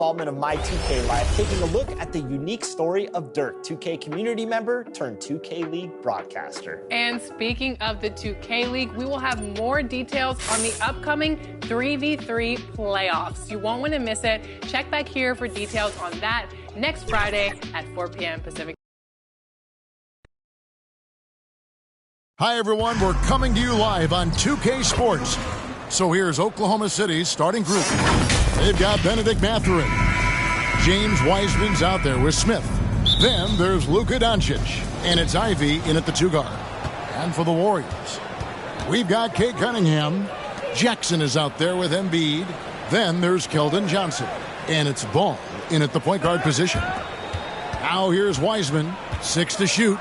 installment of My 2K Live, taking a look at the unique story of Dirk, 2K community member turned 2K League broadcaster. And speaking of the 2K League, we will have more details on the upcoming 3v3 playoffs. You won't want to miss it. Check back here for details on that next Friday at 4 p.m. Pacific. Hi, everyone. We're coming to you live on 2K Sports. So here's Oklahoma City's starting group. They've got Benedict Mathurin. James Wiseman's out there with Smith. Then there's Luka Doncic. And it's Ivy in at the 2 guard. And for the Warriors, we've got Kate Cunningham. Jackson is out there with Embiid. Then there's Keldon Johnson. And it's Ball in at the point guard position. Now here's Wiseman. 6 to shoot.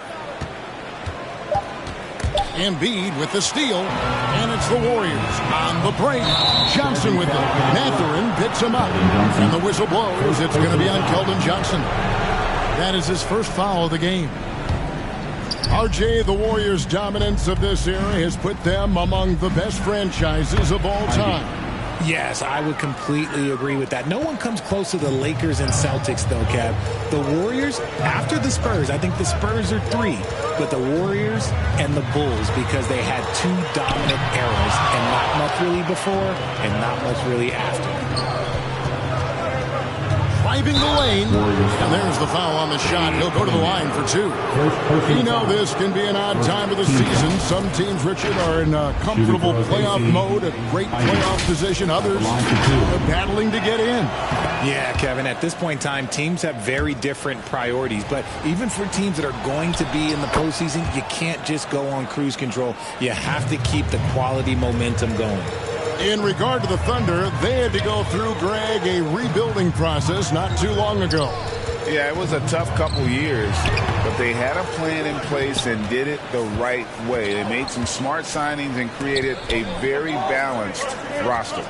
Embiid with the steal, and it's the Warriors on the break. Johnson with it. Mathurin picks him up, and the whistle blows. It's going to be on Keldon Johnson. That is his first foul of the game. RJ, the Warriors' dominance of this era has put them among the best franchises of all time. Yes, I would completely agree with that. No one comes close to the Lakers and Celtics, though, Kev. The Warriors, after the Spurs, I think the Spurs are 3, but the Warriors and the Bulls, because they had 2 dominant eras, and not much really before and not much really after. Driving the lane, and there's the foul on the shot. He'll go to the line for 2. You know this can be an odd time of the season. Some teams, Richard, are in a comfortable playoff mode, a great playoff position. Others are battling to get in. Yeah, Kevin, at this point in time, teams have very different priorities. But even for teams that are going to be in the postseason, you can't just go on cruise control. You have to keep the quality momentum going. In regard to the Thunder, they had to go through, Greg, a rebuilding process not too long ago. Yeah, it was a tough couple years, but they had a plan in place and did it the right way. They made some smart signings and created a very balanced roster.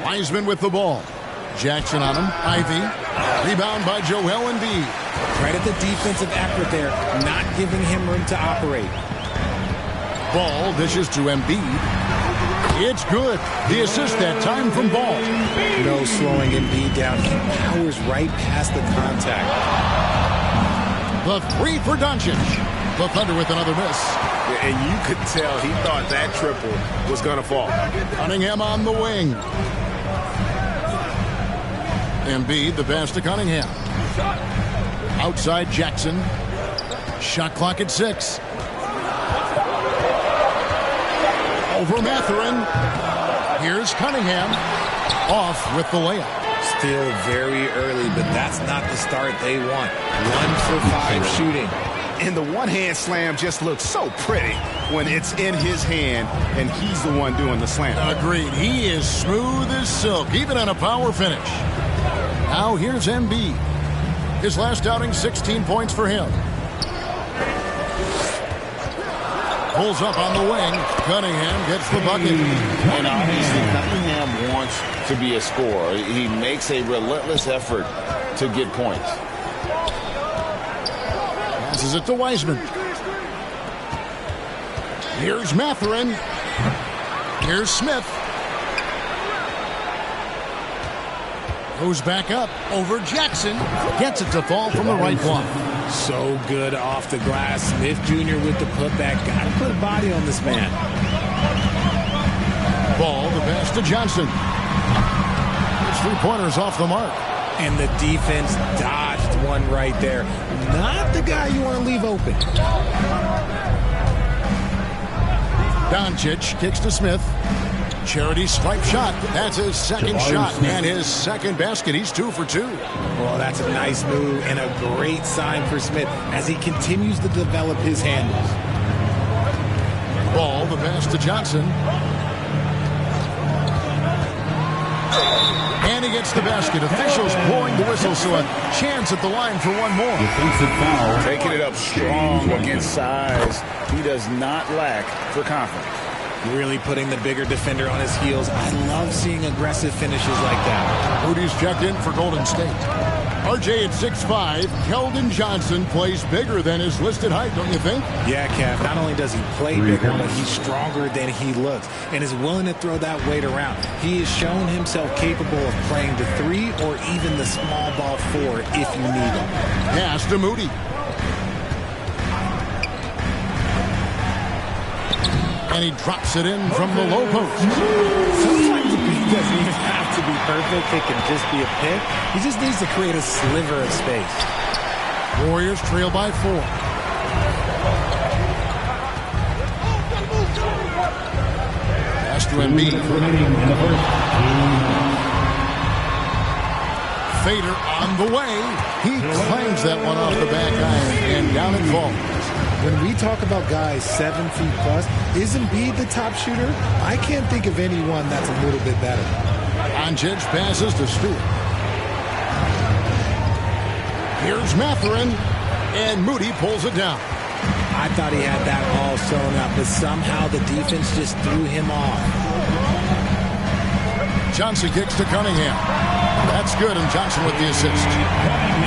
Wiseman with the ball. Jackson on him. Ivy. Rebound by Joel Embiid. Credit the defensive effort there, not giving him room to operate. Ball dishes to Embiid. It's good. The assist that time from Ball. No slowing Embiid down. He powers right past the contact. The 3 for Doncic. The Thunder with another miss. And you could tell he thought that triple was going to fall. Cunningham on the wing. Embiid, the pass to Cunningham. Outside Jackson. Shot clock at 6. Over Mathurin. Here's Cunningham. Off with the layup. Still very early, but that's not the start they want. 1 for 5 shooting. And the one-hand slam just looks so pretty when it's in his hand and he's the one doing the slam. Agreed. He is smooth as silk, even on a power finish. Now here's Embiid. His last outing, 16 points for him. Pulls up on the wing. Cunningham gets the bucket. And obviously Cunningham wants to be a scorer. He makes a relentless effort to get points. Passes it to Wiseman. Here's Mathurin. Here's Smith. Goes back up over Jackson. Gets it to fall from the right block. So good off the glass. Smith Jr. with the putback. Got to put a body on this man. Ball, the pass to Johnson. His 3-pointers off the mark. And the defense dodged one right there. Not the guy you want to leave open. Doncic kicks to Smith. Charity stripe shot. That's his second shot and his second basket. He's 2 for 2. Well, that's a nice move and a great sign for Smith as he continues to develop his handles. Ball, the pass to Johnson. And he gets the basket. Officials blowing the whistle, so a chance at the line for one more. Defensive foul. Taking it up strong against size. He does not lack for confidence. Really putting the bigger defender on his heels. I love seeing aggressive finishes like that. Moody's checked in for Golden State. RJ at 6'5", Keldon Johnson plays bigger than his listed height, don't you think? Yeah, Kev. Not only does he play bigger, but he's stronger than he looks and is willing to throw that weight around. He has shown himself capable of playing the 3 or even the small ball 4 if you need him. Pass to Moody. And he drops it in from the low post. Sometimes the beat doesn't even have to be perfect. It can just be a pick. He just needs to create a sliver of space. Warriors trail by 4. Pass to Embiid. Fader on the way. He claims that one off the back iron, and down it falls. When we talk about guys 7 feet plus, is Embiid the top shooter? I can't think of anyone that's a little bit better. Doncic passes to Stewart. Here's Mathurin, and Moody pulls it down. I thought he had that all sewn up, but somehow the defense just threw him off. Johnson kicks to Cunningham. That's good, and Johnson with the assist.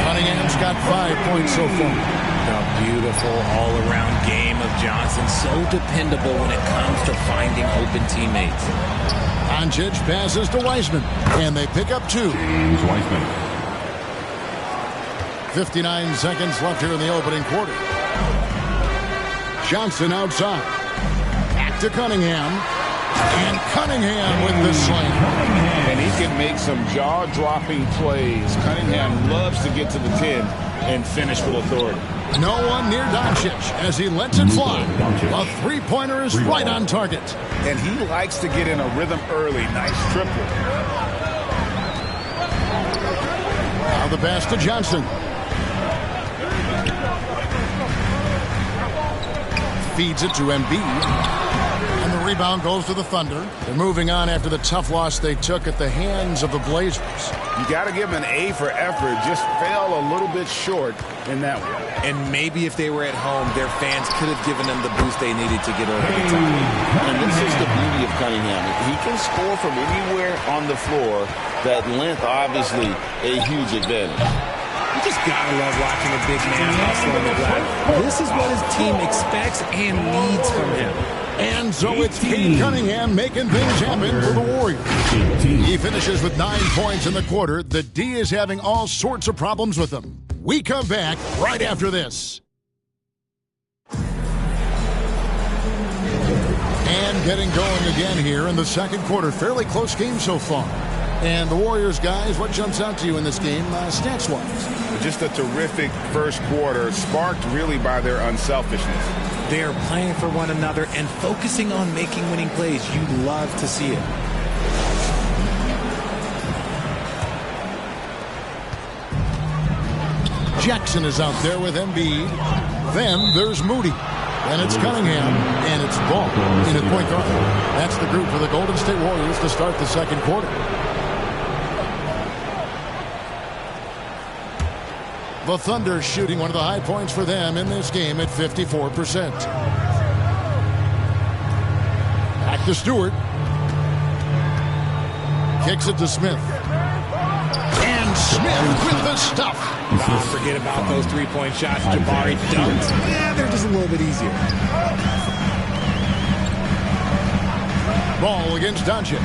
Cunningham's got 5 points so far. A beautiful all-around game of Johnson. So dependable when it comes to finding open teammates. Doncic passes to Wiseman, and they pick up 2. James Wiseman. 59 seconds left here in the opening quarter. Johnson outside. Back to Cunningham. And Cunningham with the slam. And he can make some jaw-dropping plays. Cunningham loves to get to the 10 and finish with authority. No one near Doncic as he lets it fly. A three-pointer is right on target. And he likes to get in a rhythm early. Nice triple. Now the pass to Johnson. Feeds it to Embiid. And the rebound goes to the Thunder. They're moving on after the tough loss they took at the hands of the Blazers. You got to give him an A for effort. Just fell a little bit short in that one. And maybe if they were at home, their fans could have given them the boost they needed to get over the top. And this is the beauty of Cunningham. He can score from anywhere on the floor. That length, obviously, a huge advantage. You just gotta love watching a big man hustle on the glass. This is what his team expects and needs from him. And so it's Cade Cunningham making things happen for the Warriors. He finishes with 9 points in the quarter. The D is having all sorts of problems with him. We come back right after this. And getting going again here in the second quarter. Fairly close game so far. And the Warriors, guys, what jumps out to you in this game, stats-wise? Just a terrific first quarter, sparked really by their unselfishness. They are playing for one another and focusing on making winning plays. You love to see it. Jackson is out there with Embiid. Then there's Moody. Then it's Cunningham, and it's Ball in at point guard. That's the group for the Golden State Warriors to start the second quarter. The Thunder shooting one of the high points for them in this game at 54%. Back to Stewart. Kicks it to Smith. And Smith with the stuff. Don't forget about those three-point shots. Jabari dunks. Yeah, they're just a little bit easier. Ball against Doncic.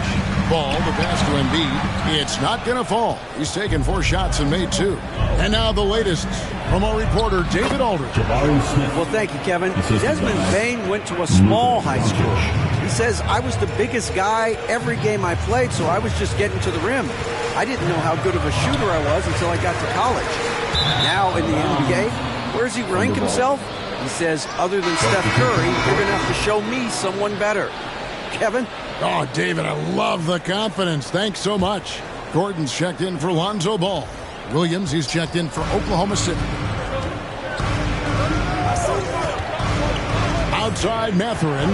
Ball, the pass to Embiid. It's not going to fall. He's taken 4 shots and made 2. And now the latest from our reporter, David Aldridge. Well, thank you, Kevin. Desmond Bane went to a small high school. He says, I was the biggest guy every game I played, so I was just getting to the rim. I didn't know how good of a shooter I was until I got to college. Now in the NBA, where does he rank himself? He says, other than Steph Curry, you're going to have to show me someone better. Kevin? Oh, David, I love the confidence. Thanks so much. Gordon's checked in for Lonzo Ball. Williams, he's checked in for Oklahoma City. Outside Mathurin.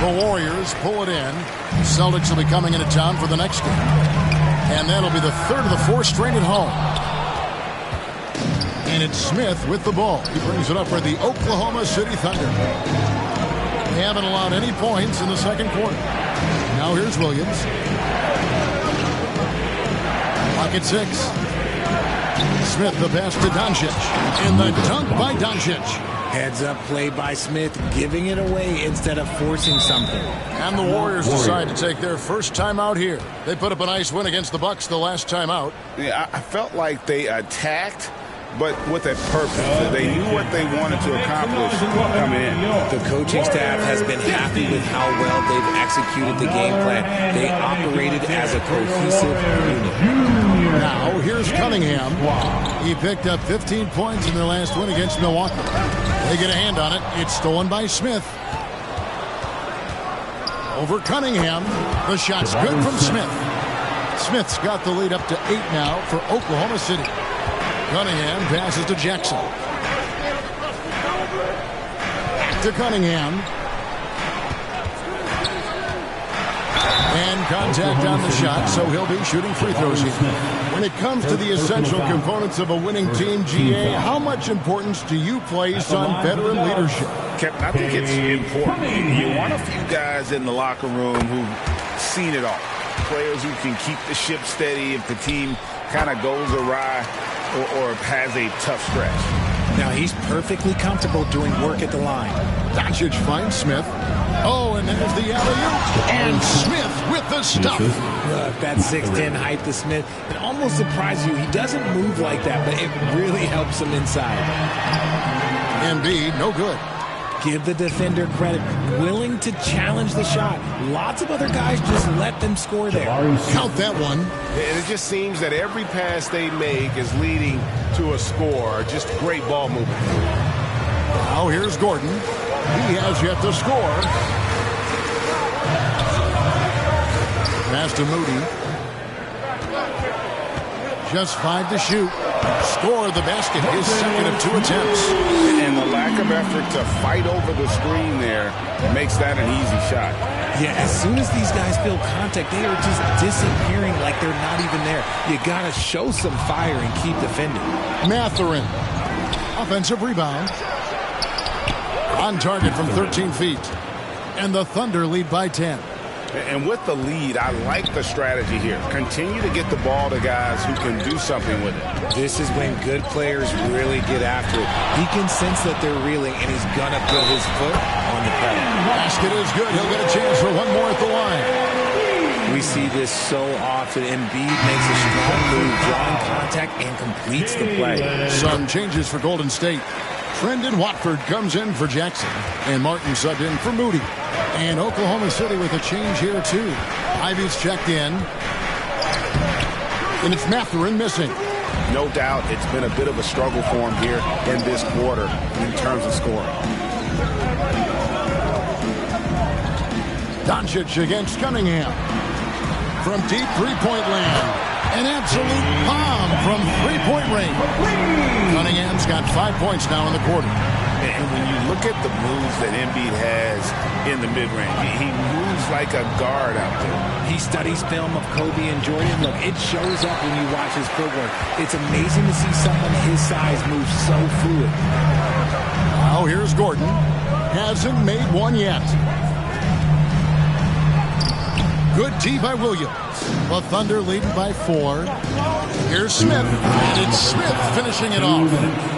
The Warriors pull it in. Celtics will be coming into town for the next game. And that'll be the third of the 4 straight at home. And it's Smith with the ball. He brings it up for the Oklahoma City Thunder. They haven't allowed any points in the second quarter. Now here's Williams. Clock at 6. Smith the pass to Doncic. And the dunk by Doncic. Heads up play by Smith, giving it away instead of forcing something. And the Warriors decide to take their first time out here. They put up a nice win against the Bucks the last time out. Yeah, I felt like they attacked, but with a purpose. They knew what they wanted to accomplish coming in. The coaching staff has been happy with how well they've executed the game plan. They operated as a cohesive unit. Now, here's Cunningham. He picked up 15 points in their last win against Milwaukee. They get a hand on it. It's stolen by Smith. Over Cunningham. The shot's good from Smith. Smith's got the lead up to 8 now for Oklahoma City. Cunningham passes to Jackson. To Cunningham. And contact on the shot, so he'll be shooting free throws here. When it comes to the essential components of a winning team, GA, how much importance do you place on veteran leadership? Kevin, I think it's important. You want a few guys in the locker room who've seen it all. Players who can keep the ship steady if the team kind of goes awry or has a tough stretch. Now he's perfectly comfortable doing work at the line. Doncic finds Smith. Oh, and there's the alley-oop. And Smith with the stuff. Look, that 6'10" height to Smith. It almost surprises you. He doesn't move like that, but it really helps him inside. Embiid, no good. Give the defender credit. Willing to challenge the shot. Lots of other guys just let them score there. Count that one. And it just seems that every pass they make is leading to a score. Just great ball movement. Now here's Gordon. He has yet to score. Pass to Moody. Just 5 to shoot. Score the basket, his second of 2 attempts. And the lack of effort to fight over the screen there makes that an easy shot. Yeah, as soon as these guys feel contact, they are just disappearing like they're not even there. You got to show some fire and keep defending. Mathurin. Offensive rebound. On target from 13 feet. And the Thunder lead by 10. And with the lead, I like the strategy here. Continue to get the ball to guys who can do something with it. This is when good players really get after it. He can sense that they're reeling, and he's going to put his foot on the pedal. Basket is good. He'll get a chance for one more at the line. We see this so often. Embiid makes a strong move, drawing contact, and completes the play. Some changes for Golden State. Trendon Watford comes in for Jackson. And Martin subbed in for Moody. And Oklahoma City with a change here, too. Ivy's checked in. And it's Mathurin missing. No doubt it's been a bit of a struggle for him here in this quarter in terms of scoring. Doncic against Cunningham. From deep three-point land. An absolute bomb from three-point range. Cunningham's got 5 points now in the quarter. And when you look at the moves that Embiid has in the mid-range, he moves like a guard out there. He studies film of Kobe and Jordan. Look, it shows up when you watch his footwork. It's amazing to see someone his size move so fluid. Now here's Gordon. Hasn't made one yet. Good D by Williams. The Thunder leading by 4. Here's Smith. And it's Smith finishing it off.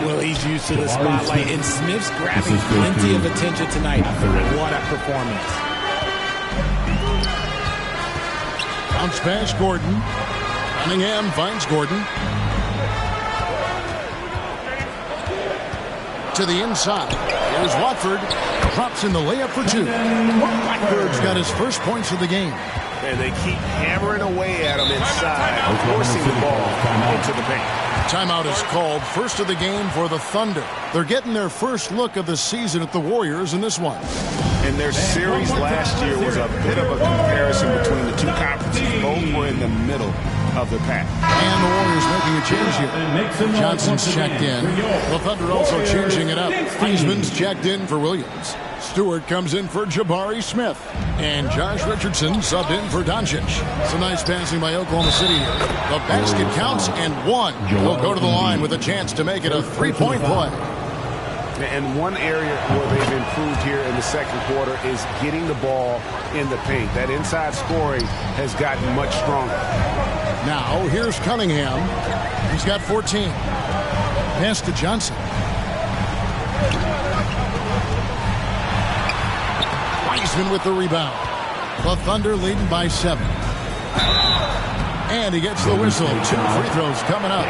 Well, he's used to the spotlight, and Smith's grabbing plenty of attention tonight. What a performance. Bounce pass, Gordon. Cunningham finds Gordon. To the inside. Here's Watford. Drops in the layup for 2. Blackbird's got his first points of the game. And they keep hammering away at him inside, forcing the ball into the paint. Timeout is called. First of the game for the Thunder. They're getting their first look of the season at the Warriors in this one. And their series last year was a bit of a comparison between the two conferences. Both were in the middle of the pack. And the Warriors making a change here. Johnson's checked in. The Thunder also changing it up. Heisman's checked in for Williams. Stewart comes in for Jabari Smith. And Josh Richardson subbed in for Doncic. Some nice passing by Oklahoma City here. The basket counts, and 1 will go to the line with a chance to make it a 3-point play. And one area where they've improved here in the second quarter is getting the ball in the paint. That inside scoring has gotten much stronger. Now, here's Cunningham. He's got 14. Pass to Johnson. Wiseman with the rebound. The Thunder leading by 7. And he gets the whistle. 2 free throws coming up.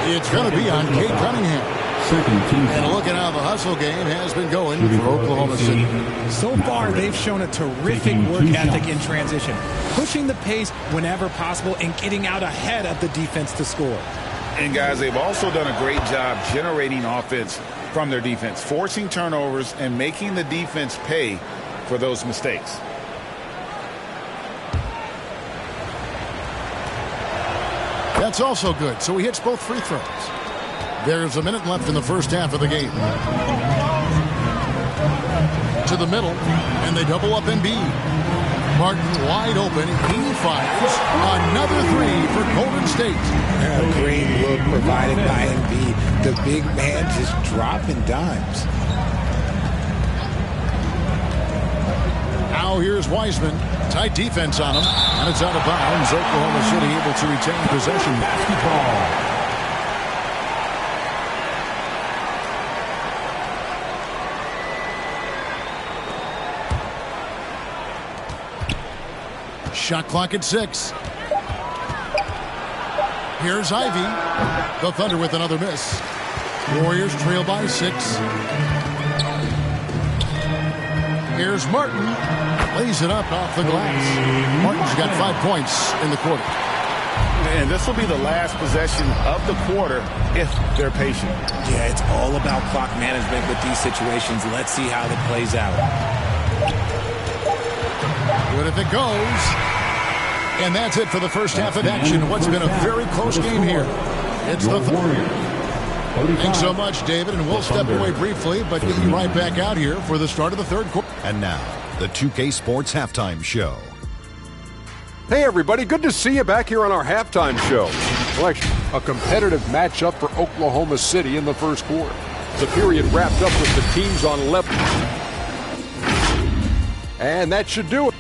It's going to be on Cade Cunningham. And look at how the hustle game has been going for Oklahoma City. So far, they've shown a terrific work ethic in transition, pushing the pace whenever possible and getting out ahead of the defense to score. And, guys, they've also done a great job generating offense from their defense, forcing turnovers and making the defense pay for those mistakes. That's also good. So he hits both free throws. There's a minute left in the first half of the game. To the middle, and they double up Embiid. Martin wide open. He fires another 3 for Golden State. A great look provided by Embiid. The big man just dropping dimes. Now here's Wiseman. Tight defense on him, and it's out of bounds. Oklahoma City able to retain possession. Basketball. Shot clock at 6. Here's Ivy. The Thunder with another miss. Warriors trail by 6. Here's Martin. Lays it up off the glass. Martin's got 5 points in the quarter. And this will be the last possession of the quarter if they're patient. Yeah, it's all about clock management with these situations. Let's see how it plays out. Good if it goes. And that's it for the first half of action. What's been a very close game here. It's the Thunder. Thanks so much, David, and we'll step away briefly, but we'll be right back out here for the start of the third quarter. And now, the 2K Sports Halftime Show. Hey, everybody. Good to see you back here on our halftime show. Well, actually, a competitive matchup for Oklahoma City in the first quarter. The period wrapped up with the teams on level. And that should do it.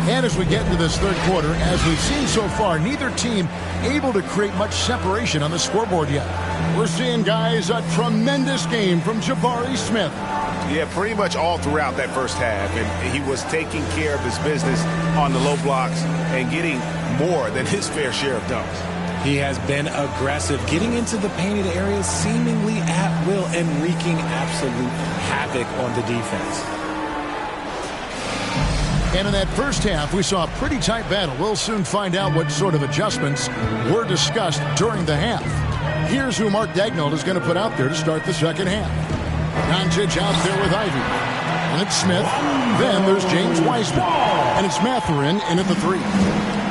And as we get into this third quarter, as we've seen so far, neither team able to create much separation on the scoreboard yet. We're seeing, guys, a tremendous game from Jabari Smith. Yeah, pretty much all throughout that first half. And he was taking care of his business on the low blocks and getting more than his fair share of dunks. He has been aggressive, getting into the painted areas seemingly at will and wreaking absolute havoc on the defense. And in that first half, we saw a pretty tight battle. We'll soon find out what sort of adjustments were discussed during the half. Here's who Mark Daigneault is going to put out there to start the second half. Doncic out there with Ivy. And it's Smith. Then there's James Wiseman. And it's Mathurin in at the 3.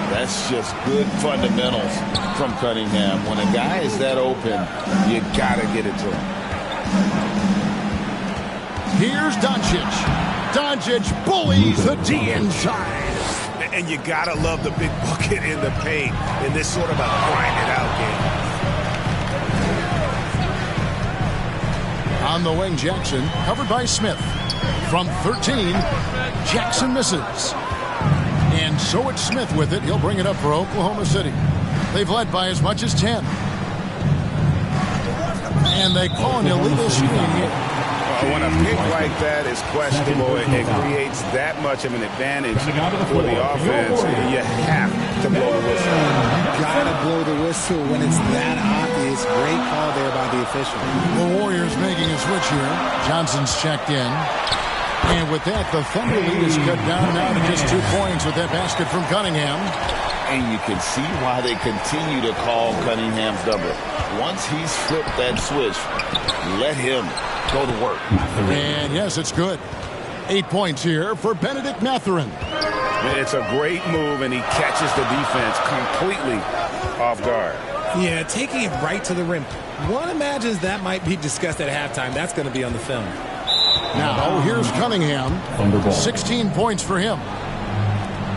That's just good fundamentals from Cunningham. When a guy is that open, you got to get it to him. Here's Doncic. Doncic bullies the D inside. And you got to love the big bucket in the paint in this sort of a grind-it-out game. On the wing, Jackson, covered by Smith. From 13, Jackson misses. And so it's Smith with it. He'll bring it up for Oklahoma City. They've led by as much as 10. And they call an illegal screen here. When a pick like that is questionable, it creates that much of an advantage for the offense. You have to blow the whistle. You gotta blow the whistle when it's that obvious. Great call there by the official. The Warriors making a switch here. Johnson's checked in. And with that, the Thunder lead is cut down now to just 2 points with that basket from Cunningham. And you can see why they continue to call Cunningham's number. Once he's flipped that switch, let him go to work. And yes, it's good. 8 points here for Benedict Mathurin. It's a great move, and he catches the defense completely off guard. Yeah, taking it right to the rim. One imagines that might be discussed at halftime. That's going to be on the film. Now, here's Cunningham. 16 points for him.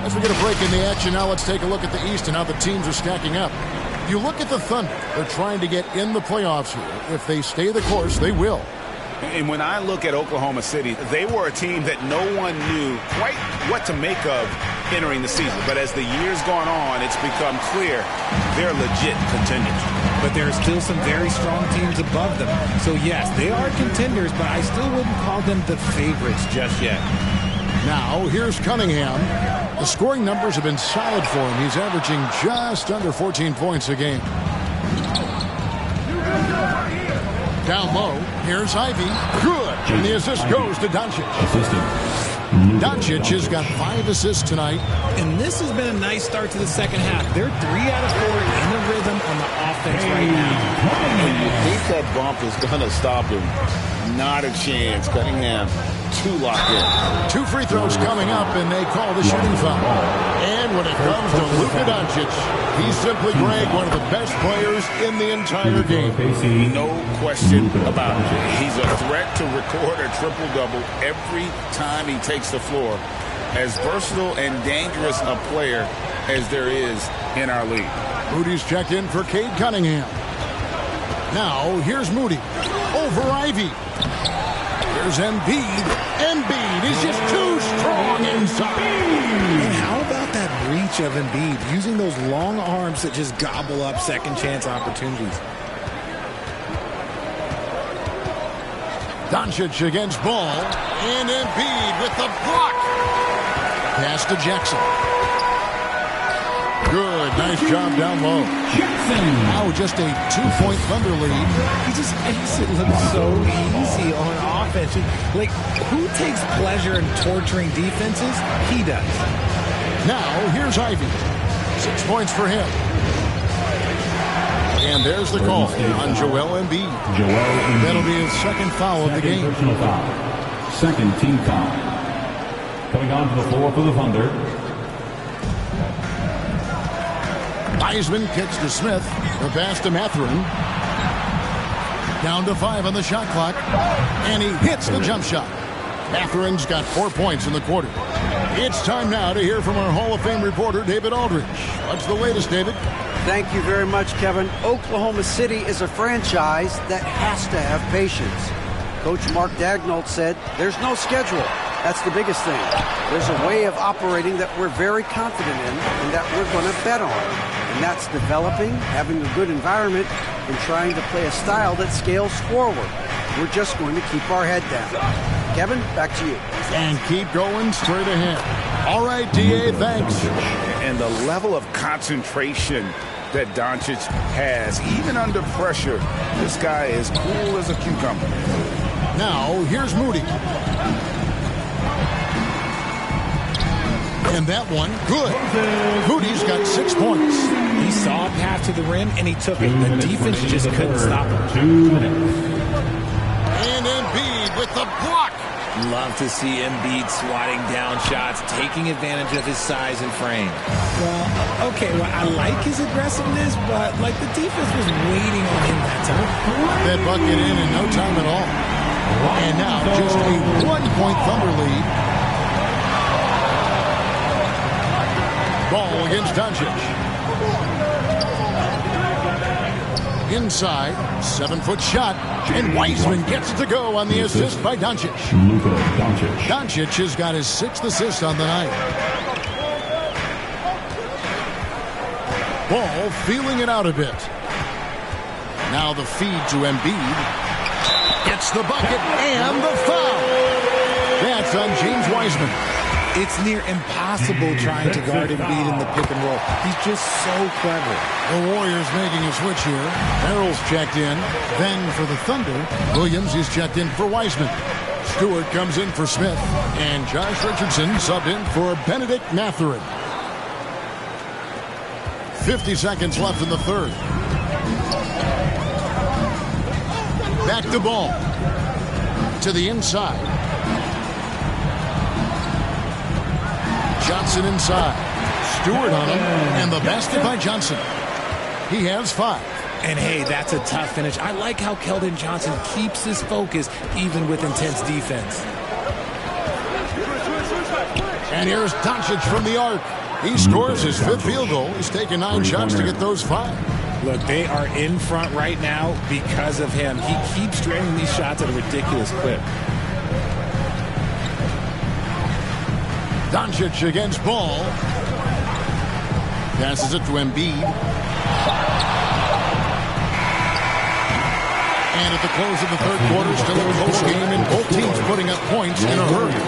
As we get a break in the action, now let's take a look at the East and how the teams are stacking up. You look at the Thunder. They're trying to get in the playoffs here. If they stay the course, they will. And when I look at Oklahoma City, they were a team that no one knew quite what to make of entering the season. But as the year's gone on, it's become clear they're legit contenders. But there are still some very strong teams above them. So, yes, they are contenders, but I still wouldn't call them the favorites just yet. Now, here's Cunningham. The scoring numbers have been solid for him. He's averaging just under 14 points a game. Down low, here's Ivy. Good. And the assist goes to Doncic. Doncic has got 5 assists tonight. And this has been a nice start to the second half. They're 3 out of 4 in the rhythm on the offense right now. And you think that bump is going to stop him. Not a chance. Cunningham, 2 locked in. 2 free throws coming up, and they call the shooting foul. And when it comes to Luka Doncic, he's simply, Greg, one of the best players in the entire game. No question about it. He's a threat to record a triple-double every time he takes the floor. As versatile and dangerous a player as there is in our league. Moody's checked in for Cade Cunningham. Now, here's Moody over Ivy. Here's Embiid. Embiid is just too strong inside. And how about that reach of Embiid, using those long arms that just gobble up second chance opportunities. Doncic against Ball. And Embiid with the block. Pass to Jackson. Good. Nice job down low. Now just a 2-point Thunder lead. He just makes it look so easy on offense. Like, who takes pleasure in torturing defenses? He does. Now, here's Ivy. 6 points for him. And there's the call on Joel Embiid. That'll be his second foul of the game. Second team foul. Coming onto the floor for the Thunder. Wiseman kicks to Smith. The pass to Mathurin. Down to 5 on the shot clock. And he hits the jump shot. Mathurin's got 4 points in the quarter. It's time now to hear from our Hall of Fame reporter, David Aldridge. What's the latest, David? Thank you very much, Kevin. Oklahoma City is a franchise that has to have patience. Coach Mark Daigneault said, there's no schedule. That's the biggest thing. There's a way of operating that we're very confident in and that we're going to bet on. And that's developing, having a good environment, and trying to play a style that scales forward. We're just going to keep our head down. Kevin, back to you. And keep going straight ahead. All right, D.A., thanks. And the level of concentration that Doncic has, even under pressure, this guy is cool as a cucumber. Now, here's Moody. And that one, good. Moody's got 6 points. He saw a path to the rim, and he took it. The defense just couldn't stop him. 2 minutes. And Embiid with the block. Love to see Embiid swatting down shots, taking advantage of his size and frame. Well, okay, I like his aggressiveness, but like the defense was waiting on him that time. That bucket in no time at all. And now just a 1-point Thunder lead. Ball against Doncic. Inside, 7-foot shot, and Wiseman gets it to go on the assist by Doncic. Luka Doncic. Doncic has got his 6th assist on the night. Ball feeling it out a bit. Now the feed to Embiid. Gets the bucket and the foul. That's on James Wiseman. It's near impossible trying to guard Embiid in the pick and roll. He's just so clever. The Warriors making a switch here. Merrill's checked in. Then for the Thunder, Williams is checked in for Wiseman. Stewart comes in for Smith. And Josh Richardson subbed in for Benedict Mathurin. 50 seconds left in the third. Back to Ball. To the inside. Johnson inside. Stewart on him. And the basket by Johnson. He has 5. And hey, that's a tough finish. I like how Keldon Johnson keeps his focus even with intense defense. And here's Doncic from the arc. He scores his 5th field goal. He's taken 9 shots to get those 5. Look, they are in front right now because of him. He keeps draining these shots at a ridiculous clip. Doncic against Ball. Passes it to Embiid. And at the close of the 3rd quarter, still a close game, and both teams putting up points in a hurry.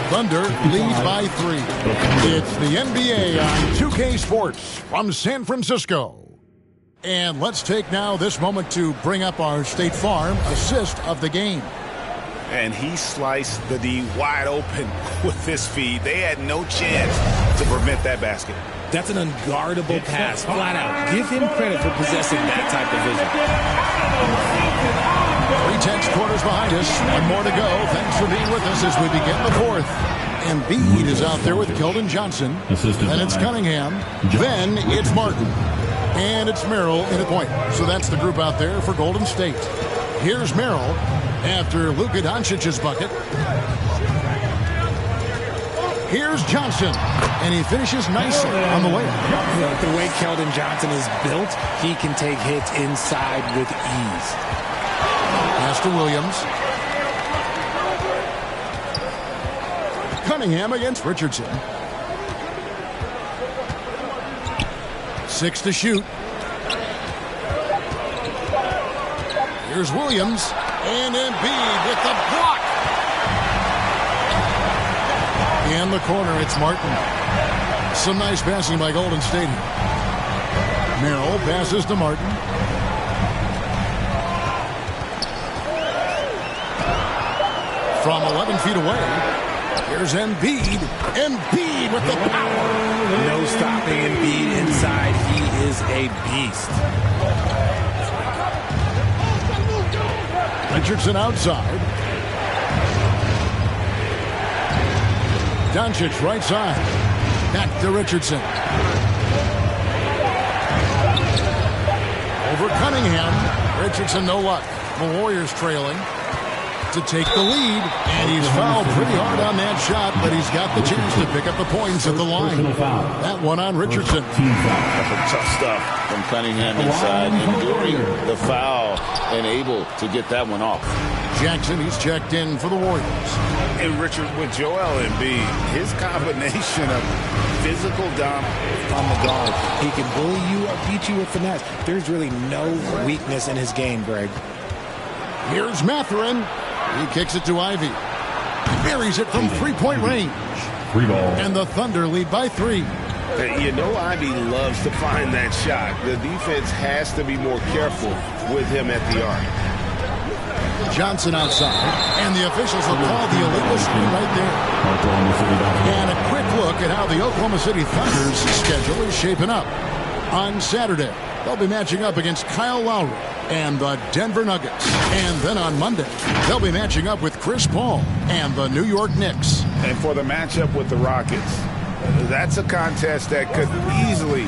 Thunder lead by 3. It's the NBA on 2K Sports from San Francisco. And let's take now this moment to bring up our State Farm assist of the game. And he sliced the D wide open with his feed. They had no chance to prevent that basket. That's an unguardable pass, flat out. Give him credit for possessing that type of vision. 3 quarters behind us. 1 more to go. Thanks for being with us as we begin the 4th. Embiid is out there with Keldon Johnson. Then it's Cunningham. Then it's Martin. And it's Merrill in a point. So that's the group out there for Golden State. Here's Merrill after Luka Doncic's bucket. Here's Johnson. And he finishes nicely on the way. The way Keldon Johnson is built, he can take hits inside with ease. Pass to Williams. Cunningham against Richardson. 6 to shoot. Here's Williams. And Embiid with the block. In the corner, it's Martin. Some nice passing by Golden State. Merrill passes to Martin. From 11 feet away, here's Embiid. Embiid with the power. No stopping Embiid inside. He is a beast. Richardson outside. Doncic right side. Back to Richardson. Over Cunningham. Richardson no luck. The Warriors trailing to take the lead, and he's fouled pretty hard on that shot, but he's got the chance to pick up the points at the line. That one on Richardson. Tough stuff from Cunningham inside, enduring the foul and able to get that one off. Jackson, he's checked in for the Warriors. And Richard, with Joel Embiid, his combination of physical dominance on the guard. He can bully you or beat you with finesse. There's really no weakness in his game, Greg. Here's Mathurin. He kicks it to Ivy. Buries it from 3-point range. 3 ball. And the Thunder lead by 3. You know Ivy loves to find that shot. The defense has to be more careful with him at the arc. Johnson outside. And the officials will call the illegal screen right there. And a quick look at how the Oklahoma City Thunder's schedule is shaping up. On Saturday, they'll be matching up against Kyle Lowry and the Denver Nuggets. And then on Monday, they'll be matching up with Chris Paul and the New York Knicks. And for the matchup with the Rockets, that's a contest that could easily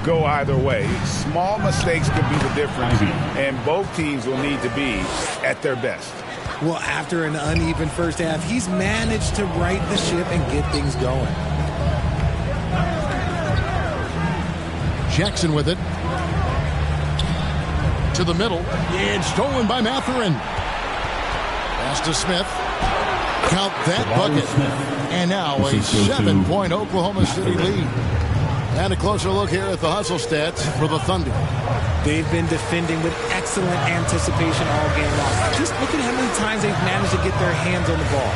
go either way. Small mistakes could be the difference, and both teams will need to be at their best. Well, after an uneven first half, he's managed to right the ship and get things going. Jackson with it. To the middle. It's stolen by Mathurin. Pass to Smith. Count that bucket. And now a 7-point Oklahoma City lead. And a closer look here at the hustle stats for the Thunder. They've been defending with excellent anticipation all game long. Just look at how many times they've managed to get their hands on the ball.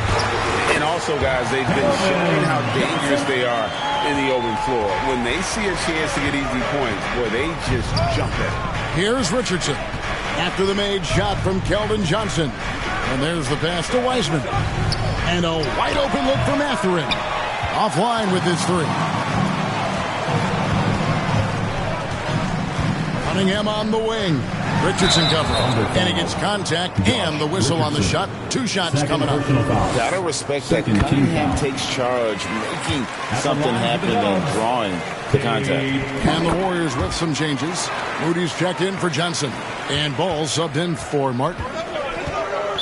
And also, guys, they've been showing how dangerous they are in the open floor. When they see a chance to get easy points, boy, they just jump at it. Here's Richardson. After the made shot from Keldon Johnson. And there's the pass to Wiseman. And a wide open look for Mathurin. Offline with his 3. Cunningham on the wing. Richardson covered. And he gets contact and the whistle on the shot. 2 shots coming up. Gotta respect that Cunningham takes charge, making something happen and drawing the contact. And the Warriors with some changes. Moody's checked in for Johnson. And Ball subbed in for Martin.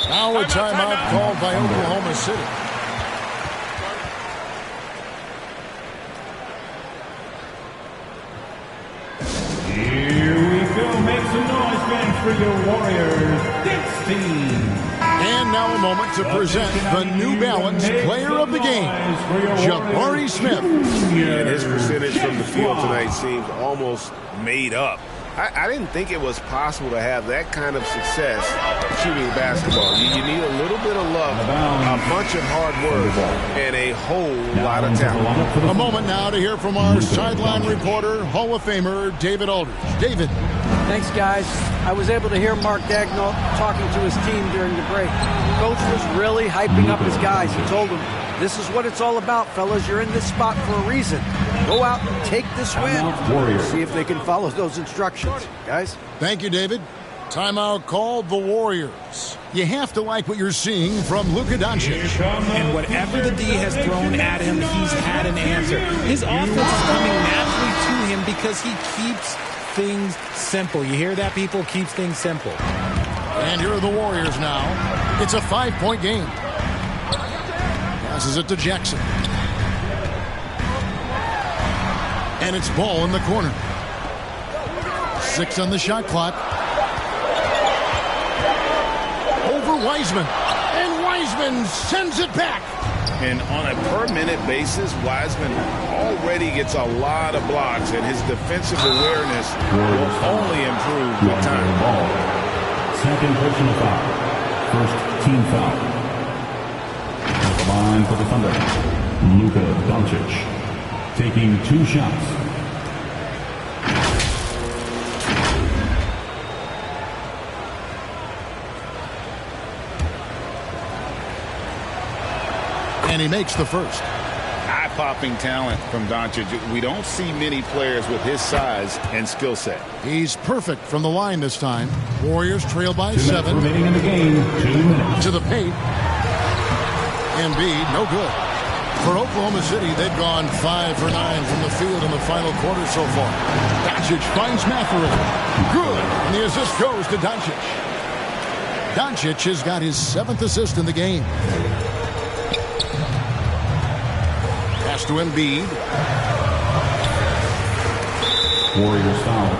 Now a timeout called by Oklahoma City. Here we go. Make some noise, fans, for your Warriors. This team. And now a moment to present the New Balance Player of the Game, Jabari Smith. And his percentage from the field tonight seems almost made up. I didn't think it was possible to have that kind of success shooting basketball. You need a little bit of luck, a bunch of hard work, and a whole lot of talent. A moment now to hear from our sideline reporter, Hall of Famer David Aldridge. David. Thanks, guys. I was able to hear Mark Daigneault talking to his team during the break. Coach was really hyping up his guys. He told them, this is what it's all about, fellas. You're in this spot for a reason. Go out and take this win. See if they can follow those instructions, guys. Thank you, David. Timeout called the Warriors. You have to like what you're seeing from Luka Doncic. And whatever the D has thrown at him, he's had an answer. His offense is coming naturally to him because he keeps things simple. You hear that, people? Keeps things simple. And here are the Warriors now. It's a 5-point game. Passes it to Jackson. And it's Ball in the corner. 6 on the shot clock. Over Wiseman. And Wiseman sends it back. And on a per-minute basis, Wiseman already gets a lot of blocks, and his defensive awareness will only improve with time. Second personal foul. First team foul. At the line for the Thunder, Luka Doncic taking 2 shots. And he makes the first. Eye-popping talent from Doncic. We don't see many players with his size and skill set. He's perfect from the line this time. Warriors trail by 7. Remaining in the game, 2 minutes. To the paint. Embiid, no good. For Oklahoma City, they've gone 5 for 9 from the field in the final quarter so far. Doncic finds Mathurin. Good. And the assist goes to Doncic. Doncic has got his 7th assist in the game. Pass to Embiid. Warriors foul.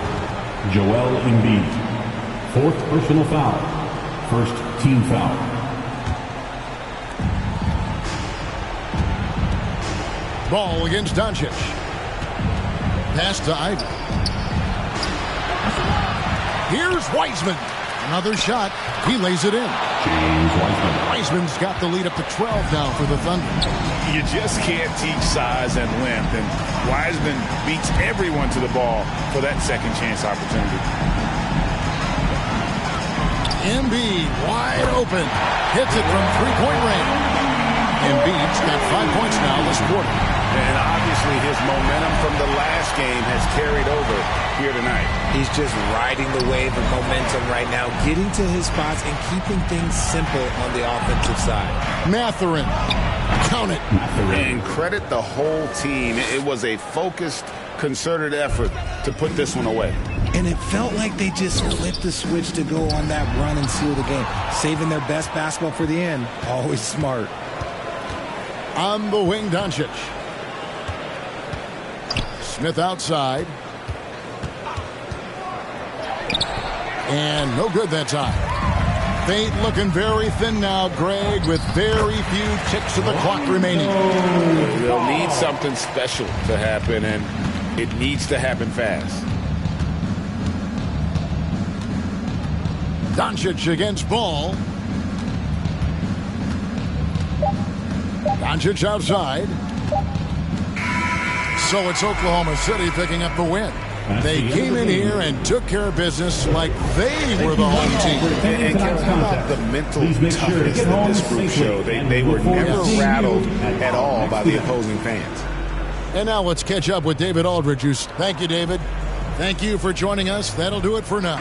Joel Embiid. 4th personal foul. First team foul. Ball against Doncic. Pass to Ivey. Here's Wiseman. Another shot. He lays it in. James Wiseman. Wiseman's got the lead up to 12 now for the Thunder. You just can't teach size and length, and Wiseman beats everyone to the ball for that second chance opportunity. Embiid wide open. Hits it from 3-point range. Embiid's got 5 points now this quarter. And obviously his momentum from the last game has carried over here tonight. He's just riding the wave of momentum right now, getting to his spots and keeping things simple on the offensive side. Mathurin. Count it. And credit the whole team. It was a focused, concerted effort to put this one away. And it felt like they just flipped the switch to go on that run and seal the game. Saving their best basketball for the end. Always smart. On the wing, Doncic. Smith outside. And no good that time. Fate looking very thin now, Greg, with very few ticks of the clock remaining. They'll need something special to happen, and it needs to happen fast. Doncic against Ball. Doncic outside. So it's Oklahoma City picking up the win. They came in here and took care of business like they were the home team. And how about the mental toughness that this group showed? They were never rattled at all by the opposing fans. And now let's catch up with David Aldridge. Thank you, David. Thank you for joining us. That'll do it for now.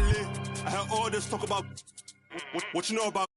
lit. I heard all this talk about what you know about.